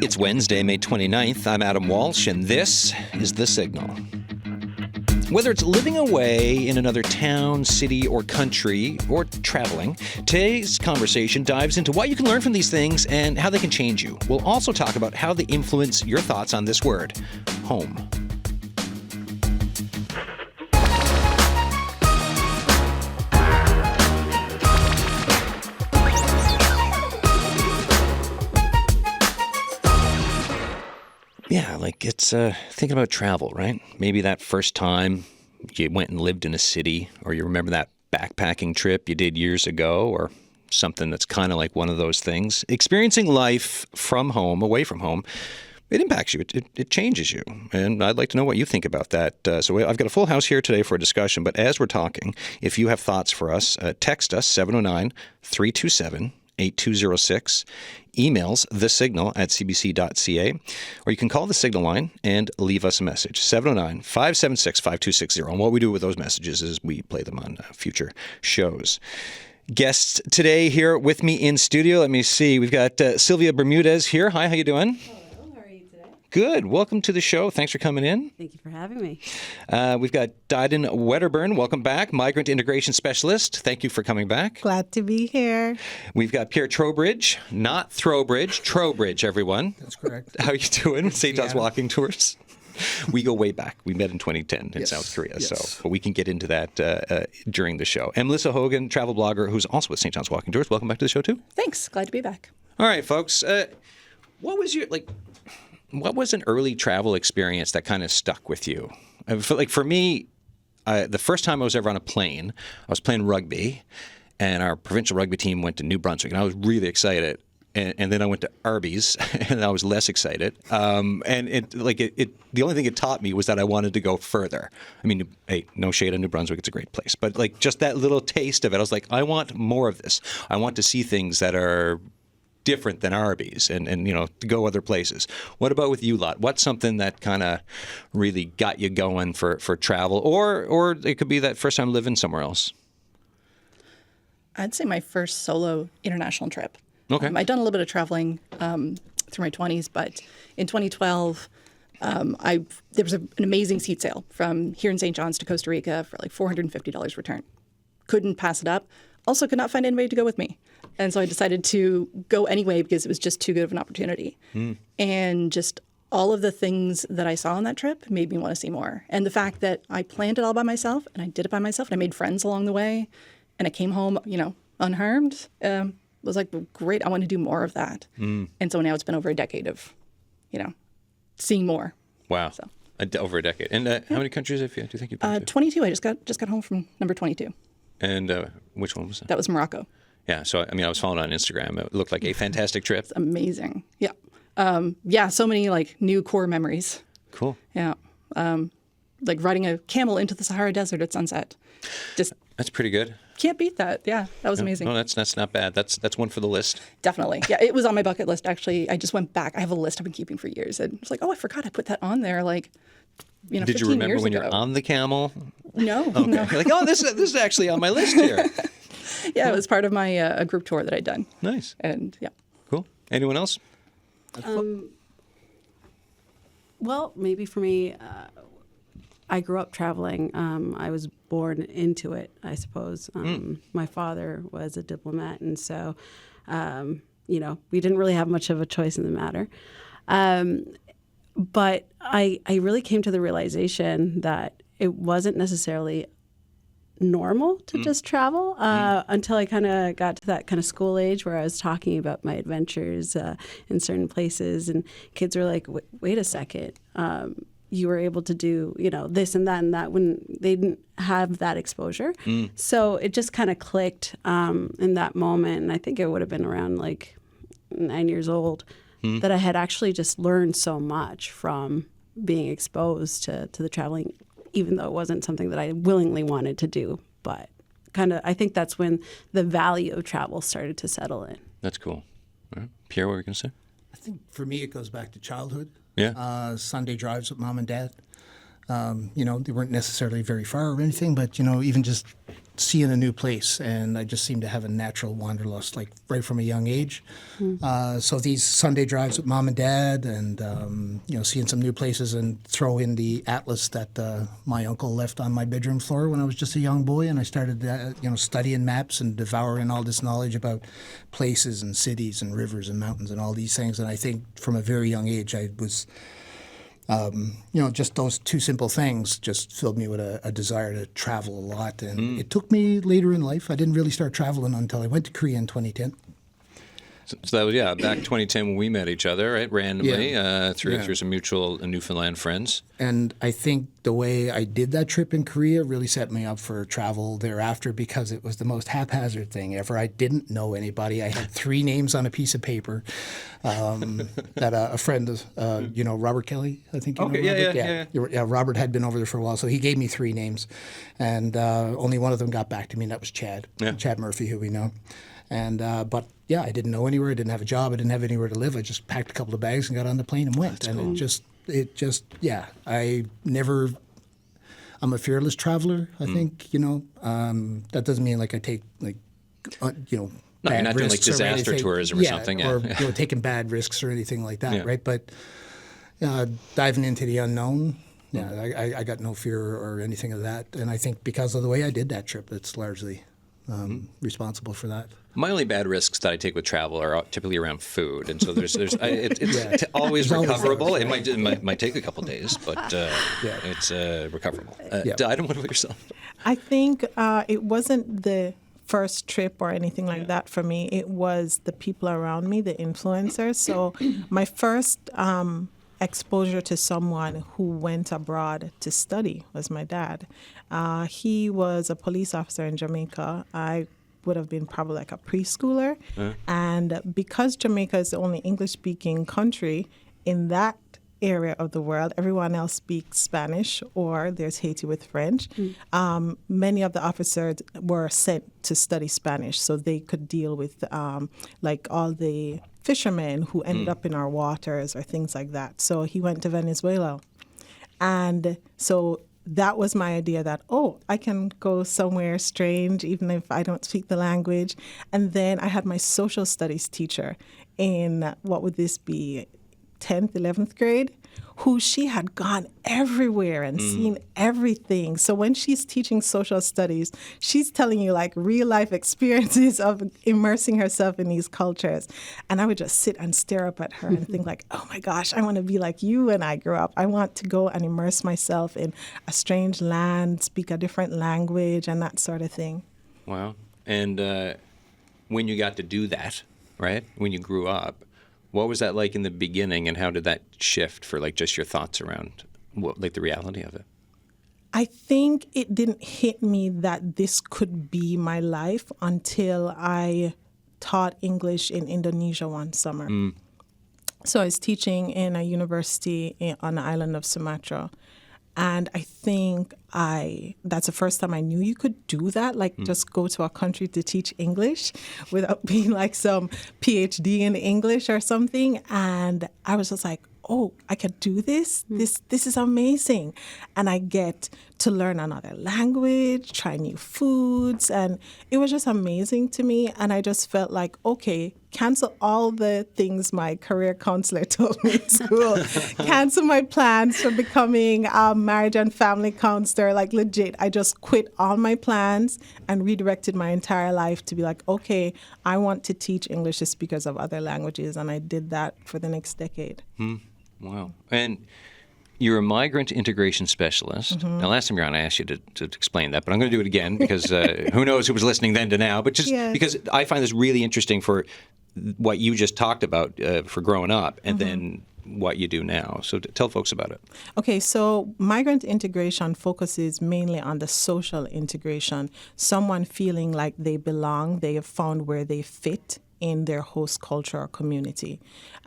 It's Wednesday, May 29th. I'm Adam Walsh, and this is The Signal. Whether it's living away in another town, city, or country, or traveling, today's conversation dives into what you can learn from these things and how they can change you. We'll also talk about how they influence your thoughts on this word, home. Yeah, like it's thinking about travel, right? Maybe that first time you went and lived in a city, or you remember that backpacking trip you did years ago, or something that's kind of like one of those things. Experiencing life from home, away from home, it impacts you. It changes you. And I'd like to know what you think about that. So I've got a full house here today for a discussion. But as we're talking, if you have thoughts for us, text us 709-327-8206, emails thesignal@cbc.ca, or you can call the Signal line and leave us a message, 709-576-5260. And what we do with those messages is we play them on future shows. Guests today here with me in studio. Let me see. We've got Sylvia Bermudez here. Hi, how you doing? Hello, how are you today? Good. Welcome to the show. Thanks for coming in. Thank you for having me. We've got Dyden Wedderburn. Welcome back. Migrant Integration Specialist. Thank you for coming back. Glad to be here. We've got Pierre Trowbridge, not Throwbridge, Trowbridge, everyone. That's correct. How you doing? St. John's Walking Tours. We go way back. We met in 2010 in South Korea, yes. so but we can get into that during the show. And Melissa Hogan, travel blogger, who's also with St. John's Walking Tours. Welcome back to the show, too. Thanks. Glad to be back. All right, folks. What was an early travel experience that kind of stuck with you? For me, the first time I was ever on a plane, I was playing rugby, and our provincial rugby team went to New Brunswick, and I was really excited. And then I went to Arby's, and I was less excited. And the only thing it taught me was that I wanted to go further. I mean, hey, no shade on New Brunswick; it's a great place. But like just that little taste of it, I was like, I want more of this. I want to see things that are different than Arby's, and to go other places. What about with you lot? What's something that kind of really got you going for travel, or it could be that first time living somewhere else? I'd say my first solo international trip. Okay. I'd done a little bit of traveling through my 20s, but in 2012, there was an amazing seat sale from here in St. John's to Costa Rica for like $450 return. Couldn't pass it up. Also could not find anybody to go with me. And so I decided to go anyway because it was just too good of an opportunity. And just all of the things that I saw on that trip made me want to see more. And the fact that I planned it all by myself, and I did it by myself, and I made friends along the way, and I came home, unharmed, was like, great, I want to do more of that. And so now it's been over a decade of, seeing more. Wow. So. Over a decade. And how many countries do you think you've been to? 22. I just got home from number 22. And which one was that? That was Morocco. Yeah. So, I was following on Instagram. It looked like a fantastic trip. It's amazing. Yeah. So many new core memories. Cool. Yeah. Like riding a camel into the Sahara Desert at sunset. That's pretty good. Can't beat that. Yeah, that was amazing. No, that's not bad. That's one for the list. Definitely. Yeah, it was on my bucket list, actually. I just went back. I have a list I've been keeping for years. And it's like, I forgot I put that on there, Did 15 you remember years when ago. you're on the camel? No. Okay. No. You're like, this is actually on my list here. Yeah, it was part of my a group tour that I'd done. Nice. And yeah. Cool. Anyone else? Well, maybe for me, I grew up traveling. I was born into it, I suppose. My father was a diplomat, and so, we didn't really have much of a choice in the matter. But I really came to the realization that it wasn't necessarily normal to just travel until I kind of got to that kind of school age where I was talking about my adventures in certain places, and kids were like, wait a second. You were able to do, this and that when they didn't have that exposure. So it just kind of clicked in that moment. And I think it would have been around 9 years old that I had actually just learned so much from being exposed to the traveling, even though it wasn't something that I willingly wanted to do. But I think that's when the value of travel started to settle in. That's cool. All right. Pierre, what were you going to say? I think for me it goes back to childhood. Yeah. Sunday drives with mom and dad. They weren't necessarily very far or anything, but, even just seeing a new place. And I just seemed to have a natural wanderlust, like right from a young age. So these Sunday drives with mom and dad and, seeing some new places and throw in the atlas that my uncle left on my bedroom floor when I was just a young boy. And I started, studying maps and devouring all this knowledge about places and cities and rivers and mountains and all these things. And I think from a very young age, I was... just those two simple things just filled me with a desire to travel a lot. And it took me later in life. I didn't really start traveling until I went to Korea in 2010. So that was, back 2010 when we met each other, right, randomly, through some mutual Newfoundland friends. And I think the way I did that trip in Korea really set me up for travel thereafter because it was the most haphazard thing ever. I didn't know anybody. I had 3 names on a piece of paper that a friend, Robert Kelly, I think you know Robert? Yeah, Robert had been over there for a while, so he gave me 3 names. And only one of them got back to me, and that was Chad Murphy, who we know. And but I didn't know anywhere. I didn't have a job. I didn't have anywhere to live. I just packed a couple of bags and got on the plane and went. That's and cool. I'm a fearless traveler. I think that doesn't mean like I take No, you're not doing like disaster tourism or something. Or taking bad risks or anything like that, right? But diving into the unknown. I got no fear or anything of that. And I think because of the way I did that trip, it's largely responsible for that. My only bad risks that I take with travel are typically around food, and so it's always recoverable. It might take a couple of days, but it's recoverable. Diana, what about yourself? I think it wasn't the first trip or anything like that for me. It was the people around me, the influencers. So my first exposure to someone who went abroad to study was my dad. He was a police officer in Jamaica. I would have been probably like a preschooler. And because Jamaica is the only English-speaking country in that area of the world, everyone else speaks Spanish or there's Haiti with French. Many of the officers were sent to study Spanish so they could deal with like all the fishermen who ended up in our waters or things like that. So he went to Venezuela. And so that was my idea that, I can go somewhere strange even if I don't speak the language. And then I had my social studies teacher in, what would this be, 10th, 11th grade, who she had gone everywhere and seen everything. So when she's teaching social studies, she's telling you like real life experiences of immersing herself in these cultures. And I would just sit and stare up at her and think like, oh my gosh, I want to be like you when I grow up. I want to go and immerse myself in a strange land, speak a different language and that sort of thing. Wow. And when you got to do that, right, when you grew up, what was that like in the beginning, and how did that shift for like just your thoughts around like the reality of it? I think it didn't hit me that this could be my life until I taught English in Indonesia one summer. So I was teaching in a university on the island of Sumatra. And I think that's the first time I knew you could do that, like just go to a country to teach English without being like some PhD in English or something. And I was just like, I could do this. This is amazing. And I get to learn another language, try new foods. And it was just amazing to me. And I just felt like, okay, cancel all the things my career counselor told me in school. Cancel my plans for becoming a marriage and family counselor. Like legit, I just quit all my plans and redirected my entire life to be like, okay, I want to teach English to speakers of other languages. And I did that for the next decade. Wow. And you're a migrant integration specialist. Now, last time you were on, I asked you to explain that, but I'm going to do it again because who knows who was listening then to now. But just because I find this really interesting for what you just talked about for growing up and then what you do now. So tell folks about it. Okay, so migrant integration focuses mainly on the social integration, someone feeling like they belong, they have found where they fit in their host culture or community.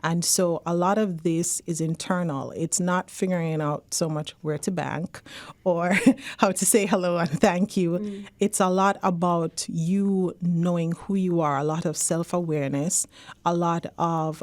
And so a lot of this is internal. It's not figuring out so much where to bank or how to say hello and thank you. It's a lot about you knowing who you are, a lot of self-awareness, a lot of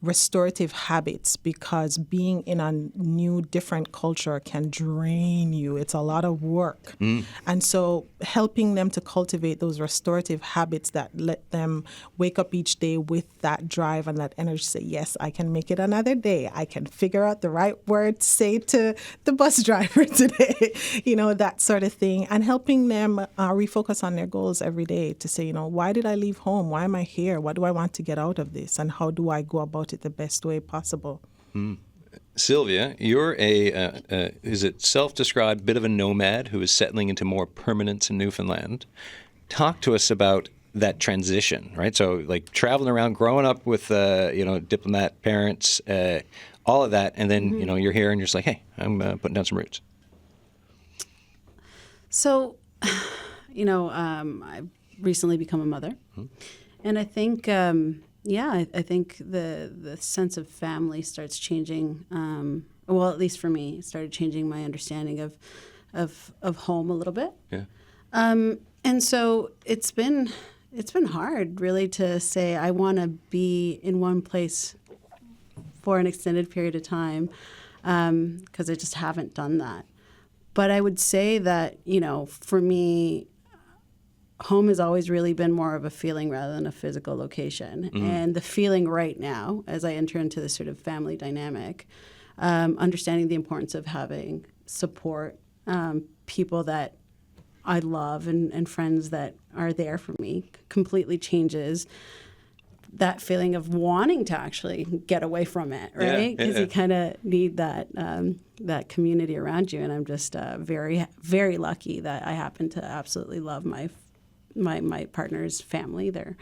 restorative habits, because being in a new, different culture can drain you. It's a lot of work. And so helping them to cultivate those restorative habits that let them wake up each day with that drive and that energy to say, yes, I can make it another day. I can figure out the right word to say to the bus driver today, that sort of thing. And helping them refocus on their goals every day to say, why did I leave home? Why am I here? What do I want to get out of this? And how do I go about it the best way possible? Sylvia, you're is it self-described bit of a nomad who is settling into more permanence in Newfoundland. Talk to us about that transition, right? So like traveling around, growing up with, diplomat parents, all of that. And then, you're here and you're just like, hey, I'm putting down some roots. So, I've recently become a mother. And I think, I think the sense of family starts changing. Well, at least for me, it started changing my understanding of home a little bit. Yeah. And so it's been hard, really, to say I want to be in one place for an extended period of time, because I just haven't done that. But I would say that, for me, home has always really been more of a feeling rather than a physical location. And the feeling right now, as I enter into this sort of family dynamic, understanding the importance of having support, people that I love and friends that are there for me, completely changes that feeling of wanting to actually get away from it, right? Because you kind of need that that community around you. And I'm just very, very lucky that I happen to absolutely love my partner's family. They're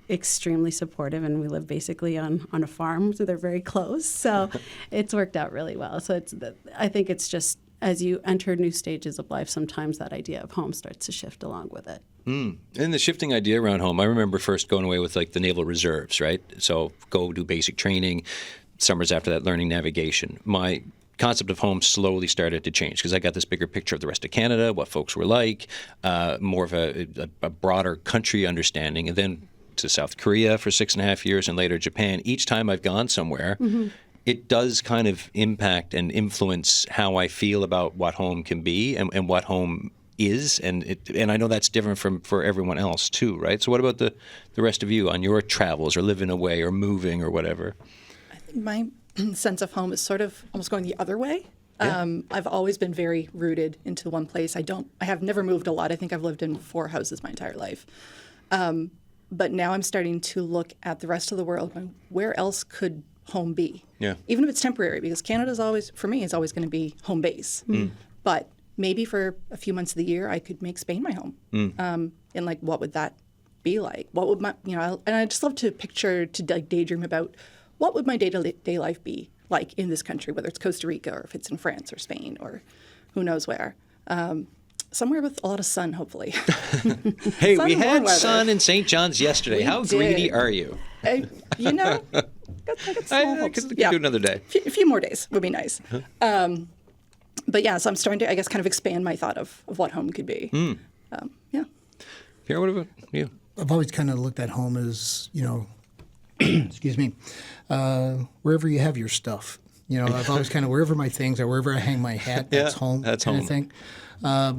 extremely supportive, and we live basically on a farm, so they're very close. So it's worked out really well. So I think it's just, as you enter new stages of life, sometimes that idea of home starts to shift along with it. And the shifting idea around home, I remember first going away with like the Naval Reserves, right? So go do basic training, summers after that learning navigation. My concept of home slowly started to change because I got this bigger picture of the rest of Canada, what folks were like, more of a broader country understanding. And then to South Korea for 6.5 years and later Japan. Each time I've gone somewhere, it does kind of impact and influence how I feel about what home can be and what home is, and I know that's different for everyone else too, right? So what about the rest of you on your travels or living away or moving or whatever? I think my sense of home is sort of almost going the other way. Yeah. I've always been very rooted into one place. I have never moved a lot. I think I've lived in 4 houses my entire life. But now I'm starting to look at the rest of the world. Where else could home be? Yeah. Even if it's temporary, because Canada's always, for me, is always going to be home base. But maybe for a few months of the year, I could make Spain my home. And like, what would that be like? What would my, and I just love to picture, to daydream about what would my day-to-day life be like in this country, whether it's Costa Rica or if it's in France or Spain or who knows where. Somewhere with a lot of sun, hopefully. Hey, Sun we and had warm weather. sun in St. John's yesterday. We How did. greedy are you? I got small I hopes. could do another day. A few more days would be nice. But yeah, so I'm starting to, I guess, kind of expand my thought of what home could be. Yeah. Pierre, what about you? I've always kind of looked at home as, excuse me, wherever you have your stuff. I've always kind of, wherever my things are, wherever I hang my hat, that's home. That's kind home. of thing.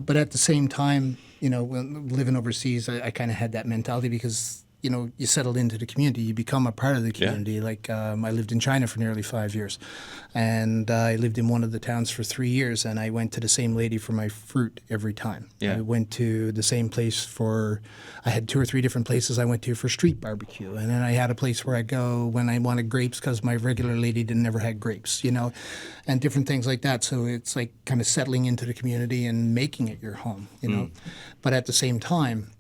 But at the same time, when living overseas, I kind of had that mentality because, you settled into the community, you become a part of the community. Yeah. Like I lived in China for nearly 5 years, and I lived in one of the towns for 3 years, and I went to the same lady for my fruit every time. Yeah. I went to the same place I had 2 or 3 different places I went to for street barbecue, and then I had a place where I go when I wanted grapes because my regular lady never had grapes, and different things like that. So it's like kind of settling into the community and making it your home, But at the same time,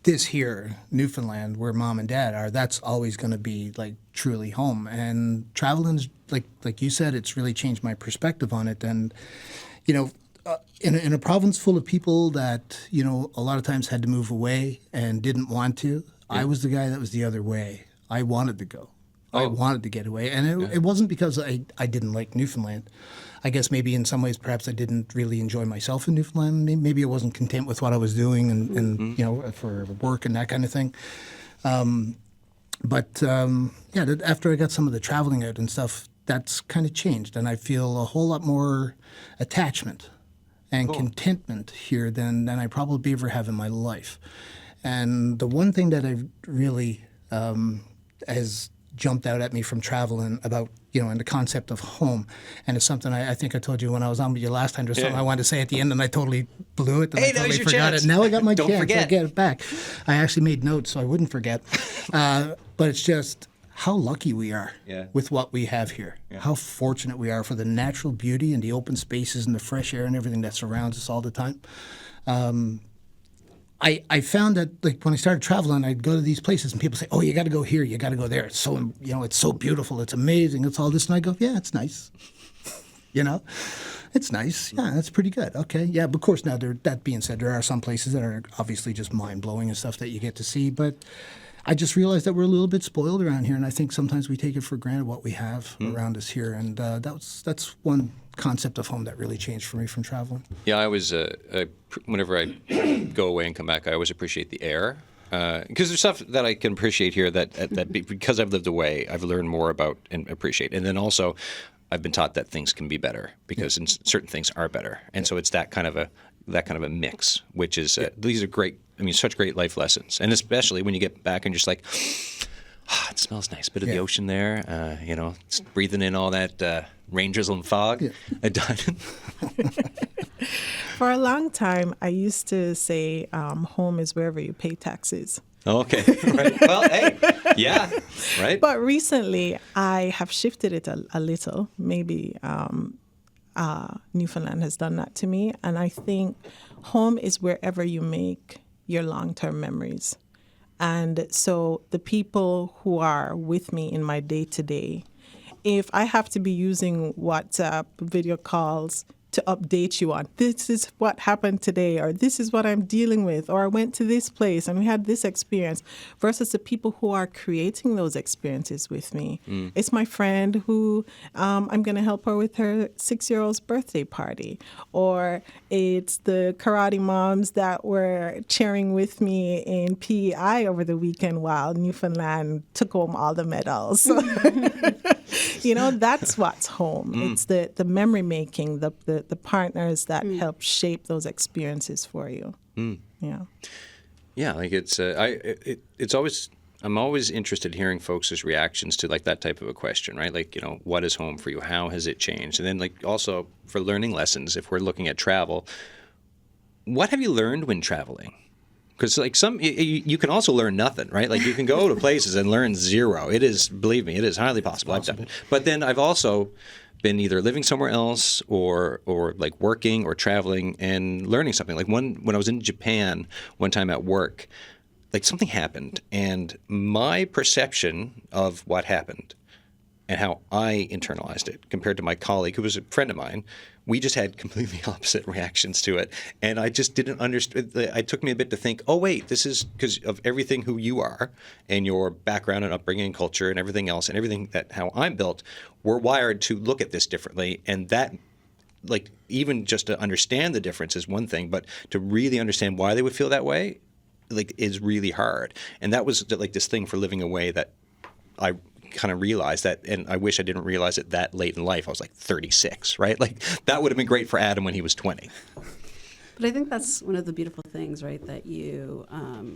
this here, Newfoundland, where mom and dad are, that's always going to be like truly home. And traveling's like you said, it's really changed my perspective on it. And in a province full of people that a lot of times had to move away and didn't want to, I was the guy that was the other way. I wanted to go. I wanted to get away, and it wasn't because I didn't like Newfoundland. I guess maybe in some ways, perhaps I didn't really enjoy myself in Newfoundland. Maybe I wasn't content with what I was doing, and for work and that kind of thing. But after I got some of the traveling out and stuff, that's kind of changed, and I feel a whole lot more attachment and contentment here than I probably ever have in my life. And the one thing that I really has jumped out at me from traveling about, and the concept of home, and it's something I think I told you when I was on with you last time. There's something I wanted to say at the end, and I totally blew it. And Hey, I that was totally your forgot chance. it. Now I got my Don't chance. forget. I'll get it back. I actually made notes so I wouldn't forget. But it's just how lucky we are with what we have here. Yeah. How fortunate we are for the natural beauty and the open spaces and the fresh air and everything that surrounds us all the time. I found that, like, when I started traveling, I'd go to these places and people say, "Oh, you got to go here, you got to go there. It's so, it's so beautiful, it's amazing, it's all this." And I go, "Yeah, it's nice." It's nice. Yeah, that's pretty good. Okay, yeah. But of course, now that being said, there are some places that are obviously just mind blowing and stuff that you get to see. But I just realized that we're a little bit spoiled around here, and I think sometimes we take it for granted what we have around us here. And that's one concept of home that really changed for me from traveling. Yeah, I was whenever I go away and come back, I always appreciate the air. Because there's stuff that I can appreciate here that because I've lived away, I've learned more about and appreciate. And then also, I've been taught that things can be better because certain things are better. And so it's that kind of a mix, which is these are great. I mean, such great life lessons, and especially when you get back and you're just like, it smells nice, bit of the ocean there. Breathing in all that rain drizzle and fog. Yeah. For a long time, I used to say home is wherever you pay taxes. Okay. Right. Well, hey, yeah, right. But recently, I have shifted it a little. Maybe Newfoundland has done that to me. And I think home is wherever you make your long-term memories. And so the people who are with me in my day-to-day, if I have to be using WhatsApp video calls to update you on this is what happened today, or this is what I'm dealing with, or I went to this place and we had this experience, versus the people who are creating those experiences with me. It's my friend who I'm going to help her with her 6-year-old's birthday party, or it's the karate moms that were cheering with me in PEI over the weekend while Newfoundland took home all the medals. That's what's home. It's the memory making, the partners that help shape those experiences for you. Yeah, like it's always. I'm always interested in hearing folks' reactions to like that type of a question, right? Like, what is home for you? How has it changed? And then like also for learning lessons, if we're looking at travel, what have you learned when traveling? Because like you can also learn nothing, right? Like you can go to places and learn zero. It is, believe me, it is highly possible. I've done it. But then I've also been either living somewhere else or like working or traveling and learning something. Like when I was in Japan one time at work, like something happened and my perception of what happened and how I internalized it compared to my colleague who was a friend of mine, we just had completely opposite reactions to it. And I just didn't understand. It took me a bit to think, oh, wait, this is because of everything who you are and your background and upbringing and culture and everything else and everything that how I'm built, we're wired to look at this differently. And that, like, even just to understand the difference is one thing, but to really understand why they would feel that way, like, is really hard. And that was like this thing for living away that I kind of realized that, and I wish I didn't realize it that late in life. I was like 36, right? Like that would have been great for Adam when he was 20. But I think that's one of the beautiful things, right? That you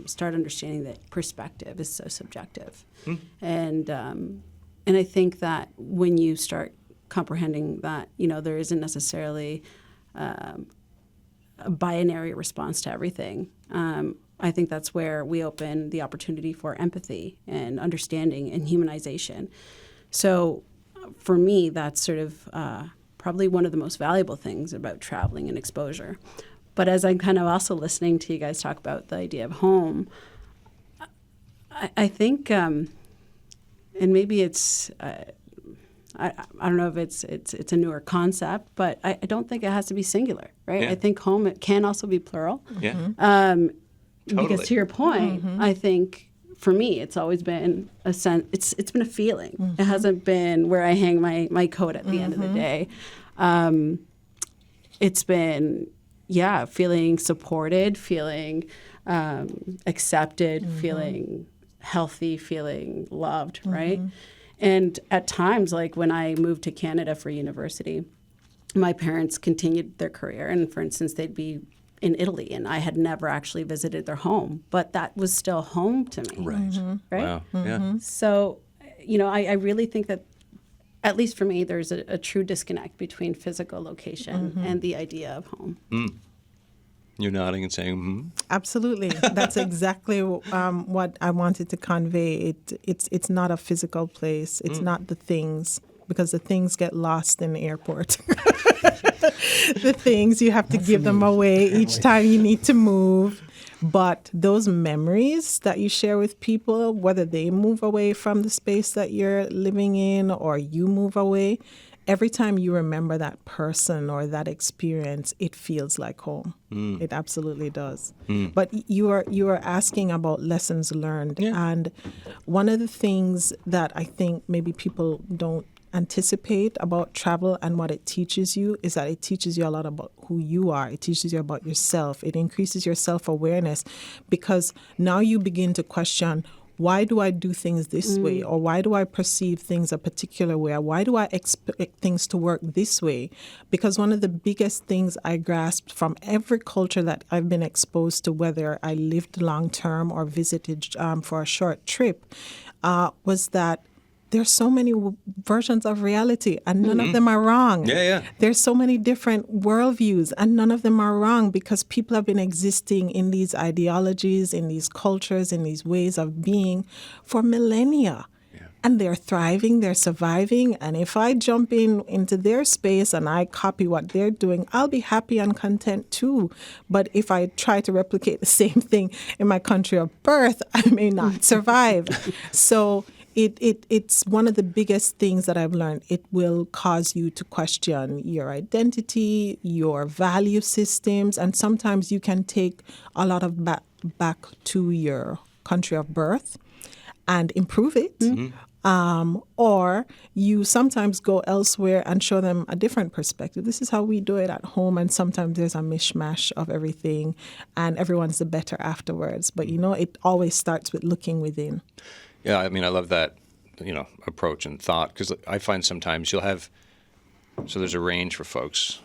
start understanding that perspective is so subjective, and I think that when you start comprehending that, there isn't necessarily a binary response to everything. I think that's where we open the opportunity for empathy and understanding and humanization. So for me, that's sort of probably one of the most valuable things about traveling and exposure. But as I'm kind of also listening to you guys talk about the idea of home, I think, and maybe it's, I don't know if it's a newer concept, but I don't think it has to be singular, right? Yeah. I think home, it can also be plural. Yeah. Totally. Because to your point, I think for me, it's always been a sense. It's been a feeling. It hasn't been where I hang my coat at the end of the day. It's been, feeling supported, feeling accepted, feeling healthy, feeling loved, right? And at times, like when I moved to Canada for university, my parents continued their career. And for instance, they'd be in Italy, and I had never actually visited their home, but that was still home to me. Right. Right? Wow. Yeah. So, I really think that, at least for me, there's a true disconnect between physical location and the idea of home. You're nodding and saying, Absolutely. That's exactly what I wanted to convey. It's not a physical place. It's not the things, because the things get lost in the airport. The things, you have to give them away each time you need to move. But those memories that you share with people, whether they move away from the space that you're living in or you move away, every time you remember that person or that experience, it feels like home. It absolutely does. But you are asking about lessons learned. And one of the things that I think maybe people don't anticipate about travel and what it teaches you is that it teaches you a lot about who you are. It teaches you about yourself. It increases your self-awareness, because now you begin to question, why do I do things this way? Or why do I perceive things a particular way? Or why do I expect things to work this way? Because one of the biggest things I grasped from every culture that I've been exposed to, whether I lived long-term or visited for a short trip, was that there's so many versions of reality, and none of them are wrong. There's so many different worldviews, and none of them are wrong, because people have been existing in these ideologies, in these cultures, in these ways of being for millennia. And they're thriving, they're surviving. And if I jump into their space and I copy what they're doing, I'll be happy and content too. But if I try to replicate the same thing in my country of birth, I may not survive. So it's one of the biggest things that I've learned. It will cause you to question your identity, your value systems, and sometimes you can take a lot of back to your country of birth and improve it. Or you sometimes go elsewhere and show them a different perspective. This is how we do it at home, and sometimes there's a mishmash of everything, and everyone's the better afterwards. But it always starts with looking within. Yeah, I mean, I love that, approach and thought, because I find sometimes you'll have, so there's a range for folks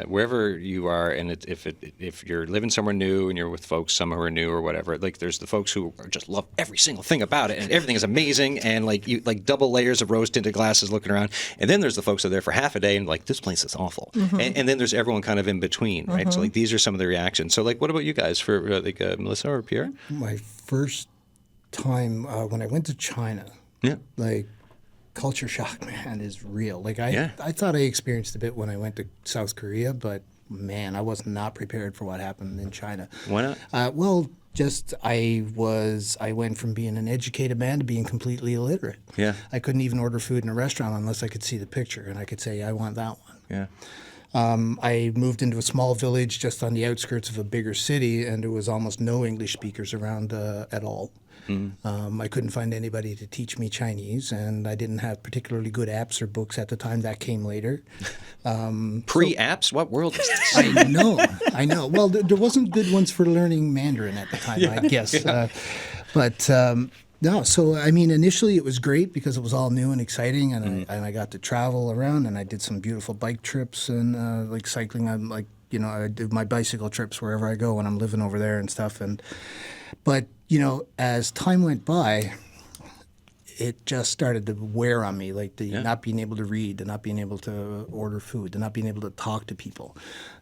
wherever you are, and if you're living somewhere new and you're with folks, some who are new or whatever, like there's the folks who just love every single thing about it, and everything is amazing, and like double layers of rose tinted glasses looking around, and then there's the folks that are there for half a day and like, this place is awful, and then there's everyone kind of in between, right? So like these are some of the reactions. So like, what about you guys, for Melissa or Pierre? My first time when I went to China, like, culture shock, man, is real. Like I thought I experienced a bit when I went to South Korea, but man, I was not prepared for what happened in China. Why not? Well, just I went from being an educated man to being completely illiterate. I couldn't even order food in a restaurant unless I could see the picture and I could say, I want that one. I moved into a small village just on the outskirts of a bigger city, and there was almost no English speakers around at all. I couldn't find anybody to teach me Chinese, and I didn't have particularly good apps or books at the time. That came later. Pre-apps? What world is this? I know. Well, there wasn't good ones for learning Mandarin at the time, I guess. No, so I mean, initially it was great because it was all new and exciting, and I got to travel around, and I did some beautiful bike trips and like cycling. I'm like, I do my bicycle trips wherever I go when I'm living over there and stuff. But as time went by, it just started to wear on me, like the not being able to read, the not being able to order food, the not being able to talk to people.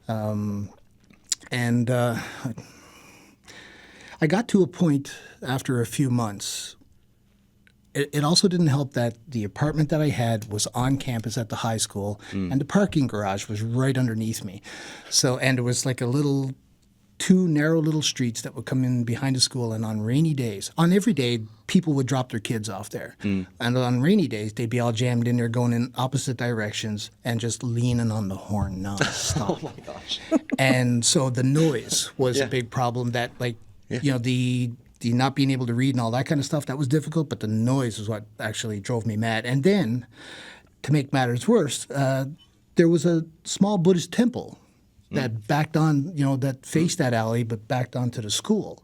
And I got to a point after a few months. It also didn't help that the apartment that I had was on campus at the high school, and the parking garage was right underneath me. And it was like two narrow little streets that would come in behind the school, and on rainy days, on every day, people would drop their kids off there. And on rainy days, they'd be all jammed in there going in opposite directions and just leaning on the horn nonstop. Oh my gosh. And so the noise was a big problem that, the not being able to read and all that kind of stuff, that was difficult, but the noise was what actually drove me mad. And then, to make matters worse, there was a small Buddhist temple that backed on, that faced that alley, but backed onto the school.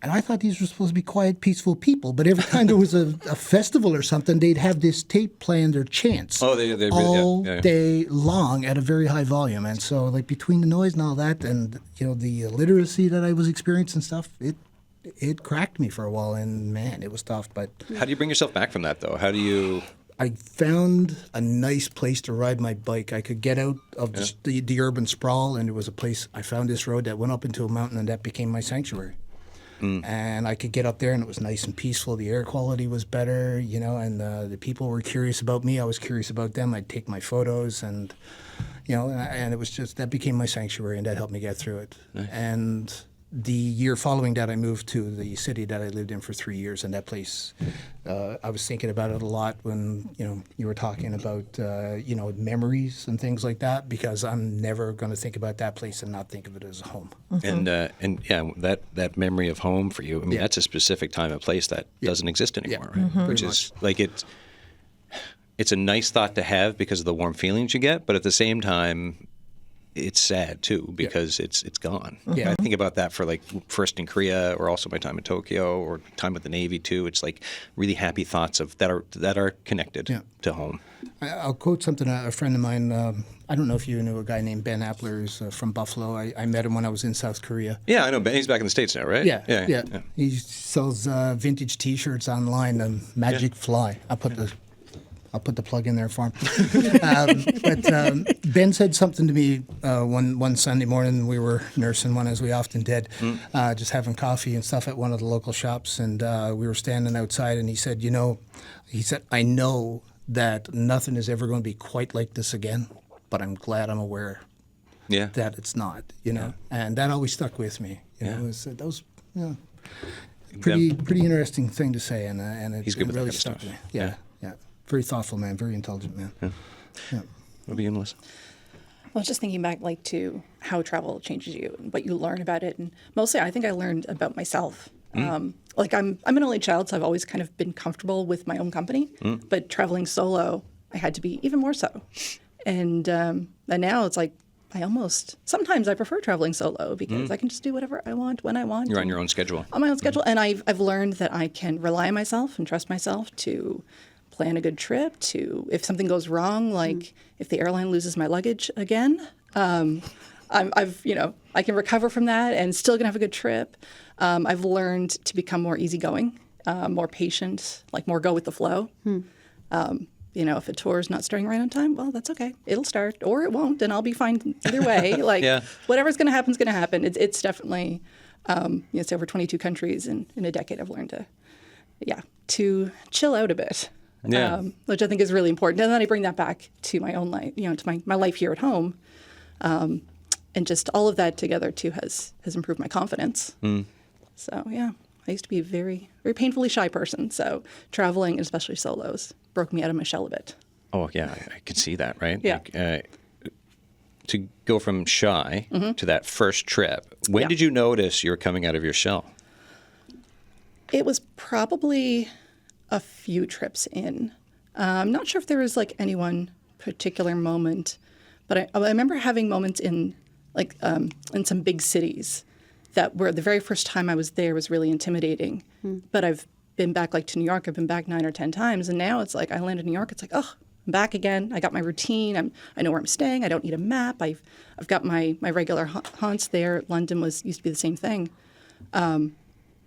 And I thought these were supposed to be quiet, peaceful people. But every time there was a festival or something, they'd have this tape playing their chants they all yeah. day long at a very high volume. And so, like, between the noise and all that, and the illiteracy that I was experiencing and stuff, it cracked me for a while. And man, it was tough. But How do you bring yourself back from that, though? How do you? I found a nice place to ride my bike. I could get out of the urban sprawl, and there was a place. I found this road that went up into a mountain, and that became my sanctuary. And I could get up there, and it was nice and peaceful. The air quality was better, and the people were curious about me. I was curious about them. I'd take my photos, and and it was just that became my sanctuary, and that helped me get through it. Nice. And the year following that, I moved to the city that I lived in for 3 years, and that place, I was thinking about it a lot when you were talking about memories and things like that, because I'm never going to think about that place and not think of it as a home. And yeah, that memory of home for you. I mean, that's a specific time and place that doesn't exist anymore, right? Which is like it's a nice thought to have because of the warm feelings you get, but at the same time, it's sad too because it's gone. Yeah. I think about that for like first in Korea, or also my time in Tokyo, or time with the Navy too. It's like really happy thoughts of that are connected to home. I'll quote something a friend of mine. I don't know if you knew a guy named Ben Appler, who's from Buffalo. I met him when I was in South Korea. Yeah, I know Ben. He's back in the States now, right? Yeah. He sells vintage T-shirts online. Magic Fly. I'll put the plug in there for him. But Ben said something to me one Sunday morning. We were nursing one, as we often did, just having coffee and stuff at one of the local shops. And we were standing outside, and he said, I know that nothing is ever going to be quite like this again, but I'm glad I'm aware that it's not, And that always stuck with me. That was pretty interesting thing to say, and it really stuck with me. Yeah. Very thoughtful man, very intelligent man. Yeah. What about you, Melissa? Well, I was just thinking back to how travel changes you and what you learn about it. And mostly I think I learned about myself. I'm an only child, so I've always kind of been comfortable with my own company. But traveling solo, I had to be even more so. And now it's like sometimes I prefer traveling solo because I can just do whatever I want when I want. You're on your own schedule. On my own schedule. And I've learned that I can rely on myself and trust myself to plan a good trip, to if something goes wrong, like if the airline loses my luggage again, I can recover from that and still gonna have a good trip. I've learned to become more easygoing, more patient, like more go with the flow. If a tour is not starting right on time, well, that's okay. It'll start or it won't, and I'll be fine either way. Whatever's gonna happen is gonna happen. It's definitely, it's over 22 countries, and in a decade I've learned to chill out a bit. Which I think is really important. And then I bring that back to my own life, to my life here at home. And just all of that together, too, has improved my confidence. So, I used to be a very, very painfully shy person. So traveling, and especially solos, broke me out of my shell a bit. Oh, yeah, I could see that, right? Yeah. To go from shy to that first trip, when did you notice you were coming out of your shell? It was probably a few trips in. I'm not sure if there was any one particular moment, but I remember having moments in some big cities that were the very first time I was there was really intimidating. But I've been back to New York. I've been back 9 or 10 times, and now it's I landed in New York. It's I'm back again. I got my routine. I know where I'm staying. I don't need a map. I've got my regular haunts there. London used to be the same thing.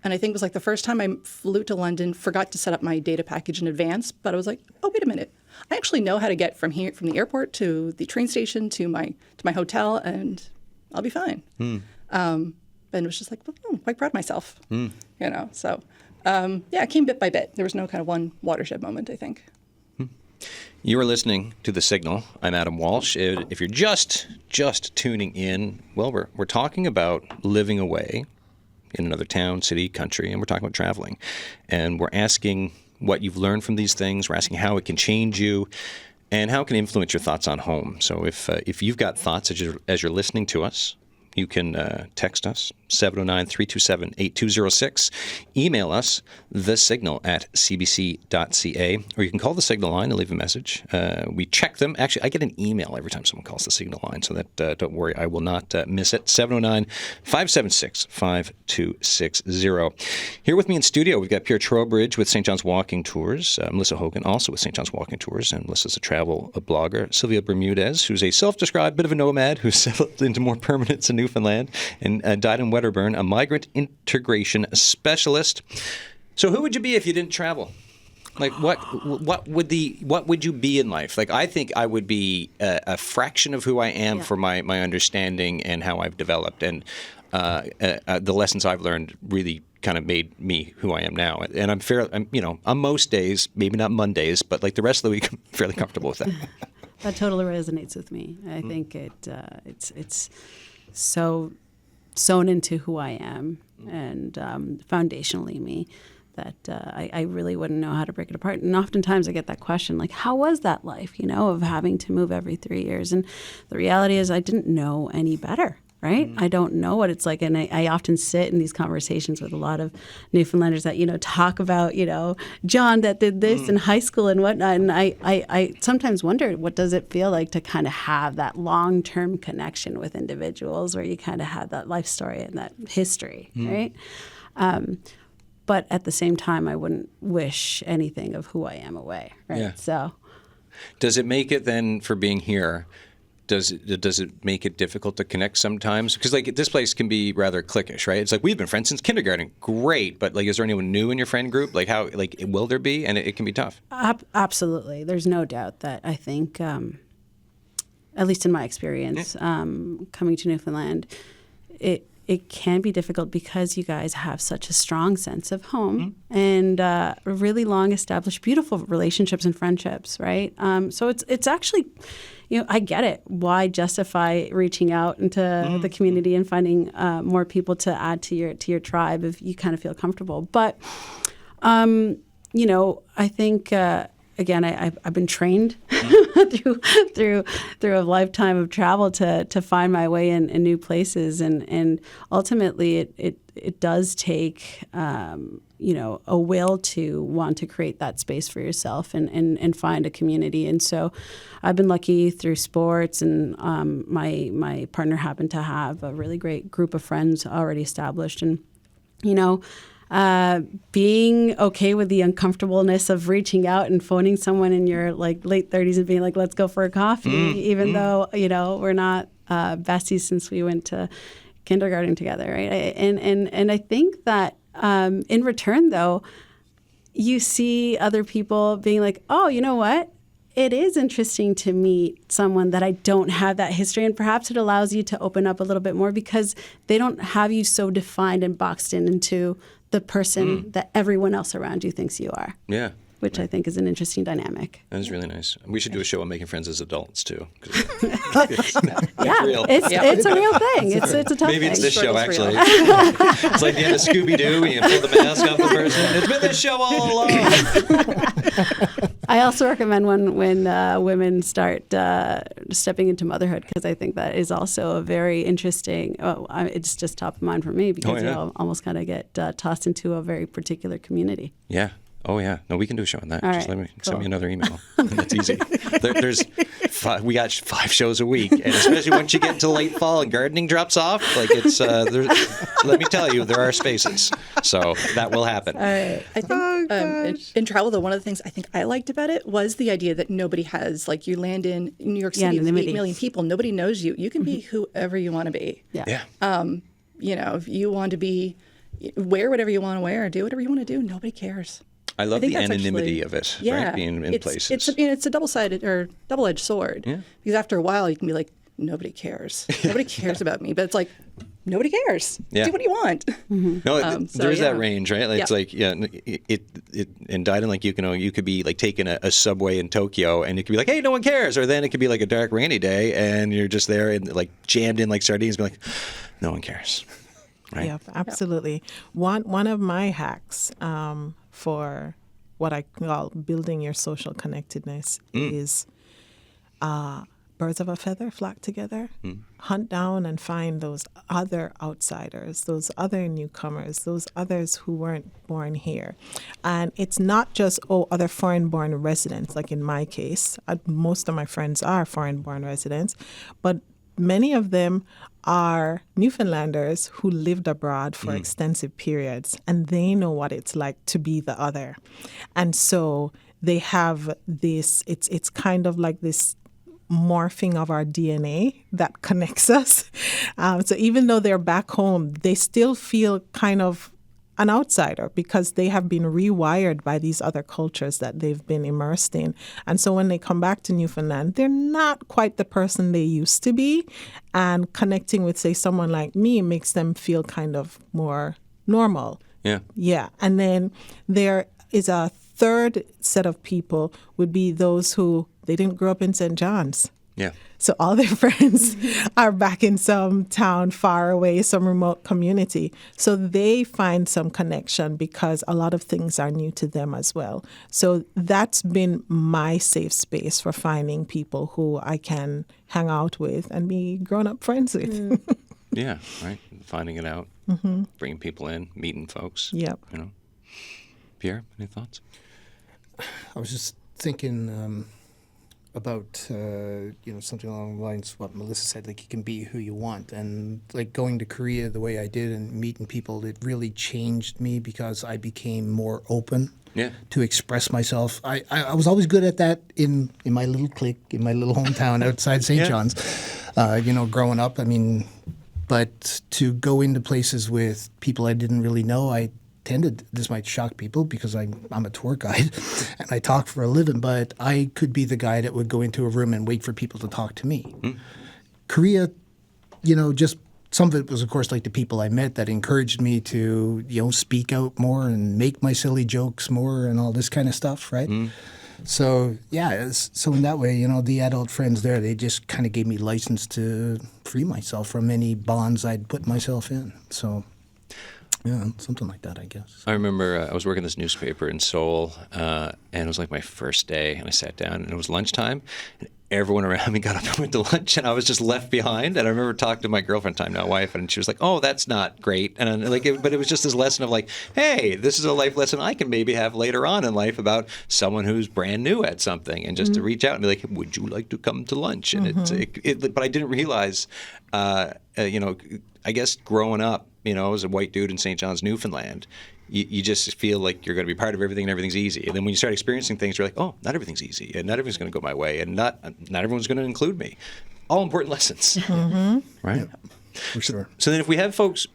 And I think it was the first time I flew to London, forgot to set up my data package in advance, but I was oh, wait a minute. I actually know how to get from the airport to the train station to my hotel, and I'll be fine. And it was just I'm quite proud of myself, So, it came bit by bit. There was no kind of one watershed moment, I think. You are listening to The Signal. I'm Adam Walsh. If you're just tuning in, well, we're talking about living away in another town, city, country, and we're talking about traveling. And we're asking what you've learned from these things. We're asking how it can change you and how it can influence your thoughts on home. So if you've got thoughts as you're listening to us, You can text us, 709-327-8206. Email us, thesignal@cbc.ca. Or you can call the Signal line and leave a message. We check them. Actually, I get an email every time someone calls the Signal line, so that don't worry, I will not miss it. 709-576-5260. Here with me in studio, we've got Pierre Trowbridge with St. John's Walking Tours, Melissa Hogan also with St. John's Walking Tours, and Melissa's a travel blogger, Sylvia Bermudez, who's a self-described bit of a nomad who's settled into more permanence in Newfoundland, and Dylan Wedderburn, a migrant integration specialist. So who would you be if you didn't travel? Like what would you be in life? Like I think I would be a fraction of who I am for my understanding and how I've developed, and the lessons I've learned really kind of made me who I am now. And I'm on most days, maybe not Mondays, but like the rest of the week, I'm fairly comfortable with that. That totally resonates with me. I think it's so sewn into who I am and foundationally me that I really wouldn't know how to break it apart. And oftentimes I get that question, like, how was that life, of having to move every 3 years? And the reality is I didn't know any better. Right? I don't know what it's like. And I often sit in these conversations with a lot of Newfoundlanders that, talk about, John that did this in high school and whatnot. And I sometimes wonder, what does it feel like to kind of have that long-term connection with individuals where you kind of have that life story and that history, right? But at the same time, I wouldn't wish anything of who I am away, right? Yeah. So does it make it then for being here? Does it make it difficult to connect sometimes? Because like this place can be rather cliquish, right? It's like we've been friends since kindergarten, great, but like, is there anyone new in your friend group? Like how, like, will there be? And it can be tough. Absolutely, there's no doubt that I think, at least in my experience, coming to Newfoundland, it can be difficult because you guys have such a strong sense of home and really long established, beautiful relationships and friendships, right? So it's actually, I get it. Why justify reaching out into the community and finding more people to add to your tribe if you kind of feel comfortable? But I think. Again, I've been trained through a lifetime of travel to find my way in new places, and ultimately it does take a will to want to create that space for yourself and find a community. And so I've been lucky through sports, and my partner happened to have a really great group of friends already established, and being okay with the uncomfortableness of reaching out and phoning someone in your like late 30s and being like, let's go for a coffee, even though, we're not besties since we went to kindergarten together, right? And I think that in return, though, you see other people being like, oh, you know what? It is interesting to meet someone that I don't have that history, and perhaps it allows you to open up a little bit more because they don't have you so defined and boxed into the person that everyone else around you thinks you are. Yeah. Which I think is an interesting dynamic. That is really nice. We should do a show on making friends as adults too. It's real. It's a real thing. It's a tough thing. Maybe it's this show actually. It's like the end of Scooby-Doo when you pull the mask off the person. It's been this show all along. I also recommend when women start stepping into motherhood, because I think that is also a very interesting. It's just top of mind for me because you'll almost kind of get tossed into a very particular community. Yeah. Oh yeah. No, we can do a show on that. All Just right, send me another email. That's easy. We got 5 shows a week, and especially once you get into late fall and gardening drops off, like it's. Let me tell you, there are spaces, so that will happen. All right. I think in travel, though, one of the things I think I liked about it was the idea that nobody has, like, you land in New York City with 8 million people, nobody knows you. You can be whoever you want to be. Yeah. If you want to wear whatever you want to wear, do whatever you want to do, nobody cares. I love the anonymity of it, right? Being in places. It's a double-sided or double-edged sword. Yeah. Because after a while, you can be like, nobody cares. Nobody cares about me. But it's like, nobody cares. Yeah. Do what you want. Mm-hmm. No, there's that range, right? Like, it's like, it and Dyden, like, you could be like taking a subway in Tokyo, and it could be like, hey, no one cares. Or then it could be like a dark, rainy day, and you're just there and like jammed in like sardines, be like, no one cares. Right? Yeah, absolutely. One of my hacks for what I call building your social connectedness is birds of a feather flock together. Hunt down and find those other outsiders, those other newcomers, those others who weren't born here. And it's not just, other foreign-born residents, like in my case. Most of my friends are foreign-born residents, but many of them are Newfoundlanders who lived abroad for extensive periods, and they know what it's like to be the other. And so they have this, it's kind of like this morphing of our DNA that connects us. So even though they're back home, they still feel kind of an outsider because they have been rewired by these other cultures that they've been immersed in. And so when they come back to Newfoundland, they're not quite the person they used to be. And connecting with, say, someone like me makes them feel kind of more normal. Yeah. Yeah. And then there is a third set of people would be those who they didn't grow up in St. John's. Yeah. So all their friends are back in some town far away, some remote community. So they find some connection because a lot of things are new to them as well. So that's been my safe space for finding people who I can hang out with and be grown-up friends with. Yeah, right. Finding it out, bringing people in, meeting folks. Yep. You know. Pierre, any thoughts? I was just thinking about something along the lines of what Melissa said, like you can be who you want, and like going to Korea the way I did and meeting people, it really changed me because I became more open to express myself. I was always good at that in my little clique, in my little hometown outside St. John's, growing up. I mean, but to go into places with people I didn't really know, this might shock people because I'm a tour guide and I talk for a living, but I could be the guy that would go into a room and wait for people to talk to me. Korea, just some of it was, of course, like the people I met that encouraged me to, speak out more and make my silly jokes more and all this kind of stuff, right? So, so in that way, the adult friends there, they just kind of gave me license to free myself from any bonds I'd put myself in. So... yeah, something like that, I guess. I remember I was working this newspaper in Seoul, and it was like my first day, and I sat down, and it was lunchtime, and everyone around me got up and went to lunch, and I was just left behind. And I remember talking to my girlfriend, time now wife, and she was like, "Oh, that's not great." And but it was just this lesson of like, "Hey, this is a life lesson I can maybe have later on in life about someone who's brand new at something, and just to reach out and be like, would you like to come to lunch?" And but I didn't realize, I guess growing up, as a white dude in St. John's, Newfoundland, you just feel like you're going to be part of everything and everything's easy. And then when you start experiencing things, you're like, oh, not everything's easy, and not everything's going to go my way, and not everyone's going to include me. All important lessons, right? Yeah, for sure. So then, if we have folks,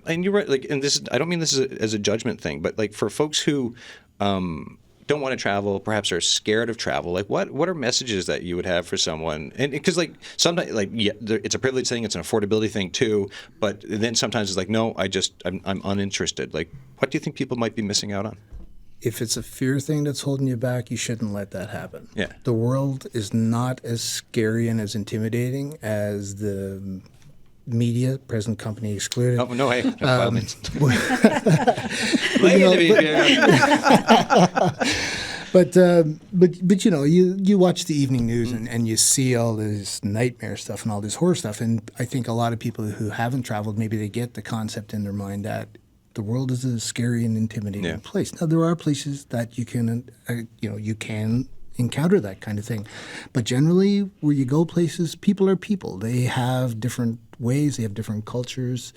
and you're right, and this is, I don't mean this as a judgment thing, but like for folks who don't want to travel, perhaps are scared of travel, like what are messages that you would have for someone? And because sometimes it's a privilege thing, it's an affordability thing too, but then sometimes it's like, no, I'm uninterested. Like, what do you think people might be missing out on? If it's a fear thing that's holding you back, you shouldn't let that happen. Yeah. The world is not as scary and as intimidating as the media, present company excluded. Oh, no, hey. But you watch the evening news and you see all this nightmare stuff and all this horror stuff, and I think a lot of people who haven't traveled, maybe they get the concept in their mind that the world is a scary and intimidating place. Now there are places that you can encounter that kind of thing, but generally where you go places, people are people. They have different ways, they have different cultures,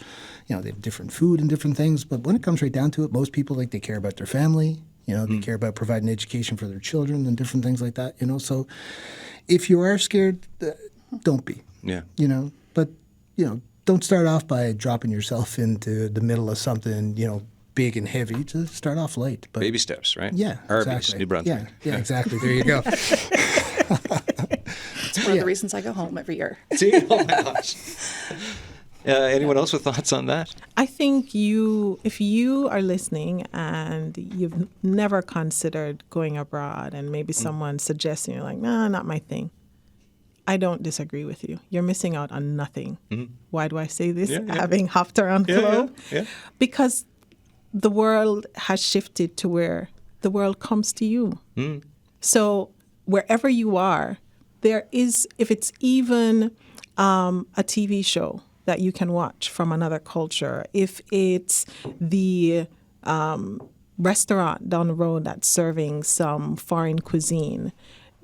they have different food and different things, but when it comes right down to it, most people, they care about their family, they care about providing education for their children and different things like that, so if you are scared, don't be. But don't start off by dropping yourself into the middle of something big and heavy. Just start off light. But baby steps, right? Yeah, Arby's, exactly. New Brunswick. Yeah, exactly. There you go. It's one of the reasons I go home every year. See? Oh my gosh. Anyone else with thoughts on that? I think if you are listening and you've never considered going abroad and maybe someone suggesting, you're like, nah, not my thing. I don't disagree with you. You're missing out on nothing. Why do I say this? Having hopped around the globe? Yeah. Because the world has shifted to where the world comes to you. So wherever you are, there is, if it's even a TV show that you can watch from another culture, if it's the restaurant down the road that's serving some foreign cuisine,